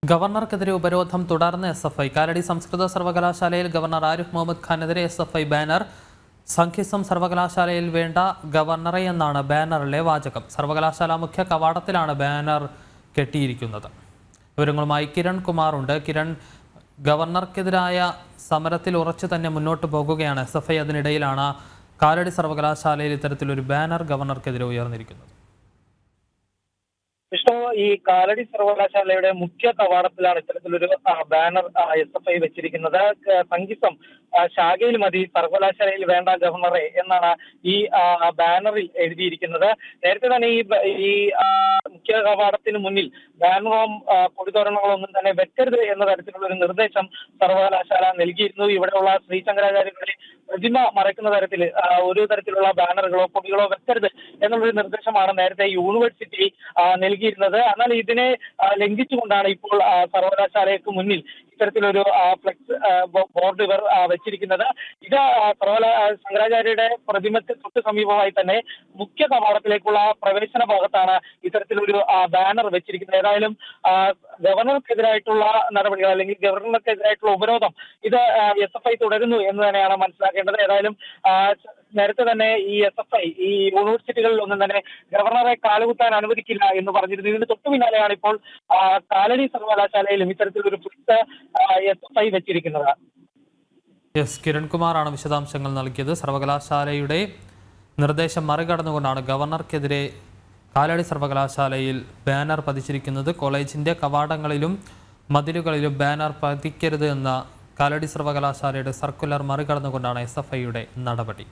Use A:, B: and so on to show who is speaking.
A: ഗവർണർക്കെതിരെ ഉപരോധം തുടർന്ന് എസ്എഫ്ഐ. കാലടി സംസ്കൃത സർവകലാശാലയിൽ ഗവർണർ ആരിഫ് മുഹമ്മദ് ഖാനെതിരെ എസ്എഫ്ഐ ബാനർ. സംഖ്യസം സർവകലാശാലയിൽ വേണ്ട ഗവർണറെ എന്നാണ് ബാനറിലെ വാചകം. സർവകലാശാല മുഖ്യ കവാടത്തിലാണ് ബാനർ കെട്ടിയിരിക്കുന്നത്. വിവരങ്ങളുമായി കിരൺ കുമാറുണ്ട്. കിരൺ, ഗവർണർക്കെതിരായ സമരത്തിൽ ഉറച്ചു തന്നെ മുന്നോട്ട് പോകുകയാണ് എസ്എഫ്ഐ. അതിനിടയിലാണ് കാലടി സർവകലാശാലയിൽ ഇത്തരത്തിലൊരു ബാനർ ഗവർണർക്കെതിരെ ഉയർന്നിരിക്കുന്നത്.
B: വിഷ്ണു, ഈ കാലടി സർവകലാശാലയുടെ മുഖ്യ കവാടത്തിലാണ് ഇത്തരത്തിലൊരു ബാനർ എസ്എഫ്ഐ വെച്ചിരിക്കുന്നത്. സംഗീതം ശാഖയിൽ മതി സർവകലാശാലയിൽ വേണ്ട ഗവർണറെ എന്നാണ് ഈ ബാനറിൽ എഴുതിയിരിക്കുന്നത്. നേരത്തെ തന്നെ ഈ മുഖ്യ കവാടത്തിന് മുന്നിൽ ബാനറും കൊടിതോരണങ്ങളോ ഒന്നും തന്നെ വെക്കരുത് എന്ന തരത്തിലുള്ള ഒരു നിർദ്ദേശം സർവകലാശാല നൽകിയിരുന്നു. ഇവിടെയുള്ള ശ്രീ ശങ്കരാചാര്യരുടെ പ്രതിമ മറയ്ക്കുന്ന തരത്തിൽ ഒരു തരത്തിലുള്ള ബാനറുകളോ കൊടികളോ വെക്കരുത് എന്നുള്ളൊരു നിർദ്ദേശമാണ് നേരത്തെ യൂണിവേഴ്സിറ്റി നൽകിയിരുന്നത്. എന്നാൽ ഇതിനെ ലംഘിച്ചുകൊണ്ടാണ് ഇപ്പോൾ സർവകലാശാലയ്ക്ക് മുന്നിൽ ഇത്തരത്തിലൊരു ഫ്ലെക്സ് ബോർഡ് ഇവർ വെച്ചിരിക്കുന്നത്. ഇത് ശങ്കരാചാര്യരുടെ പ്രതിമയ്ക്ക് തൊട്ട് സമീപമായി തന്നെ മുഖ്യ കവാടത്തിലേക്കുള്ള പ്രവേശന ഭാഗത്താണ് ഇത്തരത്തിലൊരു ബാനർ വെച്ചിരിക്കുന്നത്. ഏതായാലും ഗവർണർക്കെതിരായിട്ടുള്ള നടപടികൾ അല്ലെങ്കിൽ ഗവർണർക്കെതിരായിട്ടുള്ള ഉപരോധം ഇത് എസ്എഫ്ഐ തുടരുന്നു എന്ന് തന്നെയാണ് മനസ്സിലാക്കേണ്ടത്. ഏതായാലും നേരത്തെ തന്നെ ഈ എസ്എഫ്ഐ ഈ യൂണിവേഴ്സിറ്റികളിൽ ഒന്നും തന്നെ ഗവർണറെ കാലുകുത്താൻ അനുവദിക്കില്ല എന്ന് പറഞ്ഞിരുന്നു. ഇതിന് തൊട്ടു പിന്നാലെയാണ് ഇപ്പോൾ കാലടി സർവകലാശാലയിലും ഇത്തരത്തിലൊരു ഫ്ലെക്സ് എസ്എഫ്ഐ വെച്ചിരിക്കുന്നത്.
A: കിരൺ കുമാറാണ് വിശദാംശങ്ങൾ നൽകിയത്. സർവകലാശാലയുടെ നിർദ്ദേശം മറികടന്നുകൊണ്ടാണ് ഗവർണർക്കെതിരെ കാലടി സർവകലാശാലയിൽ ബാനർ പതിച്ചിരിക്കുന്നത്. കോളേജിന്റെ കവാടങ്ങളിലും മതിലുകളിലും ബാനർ പതിക്കരുത് എന്ന കാലടി സർവകലാശാലയുടെ സർക്കുലർ മറികടന്നുകൊണ്ടാണ് എസ്എഫ്ഐയുടെ നടപടി.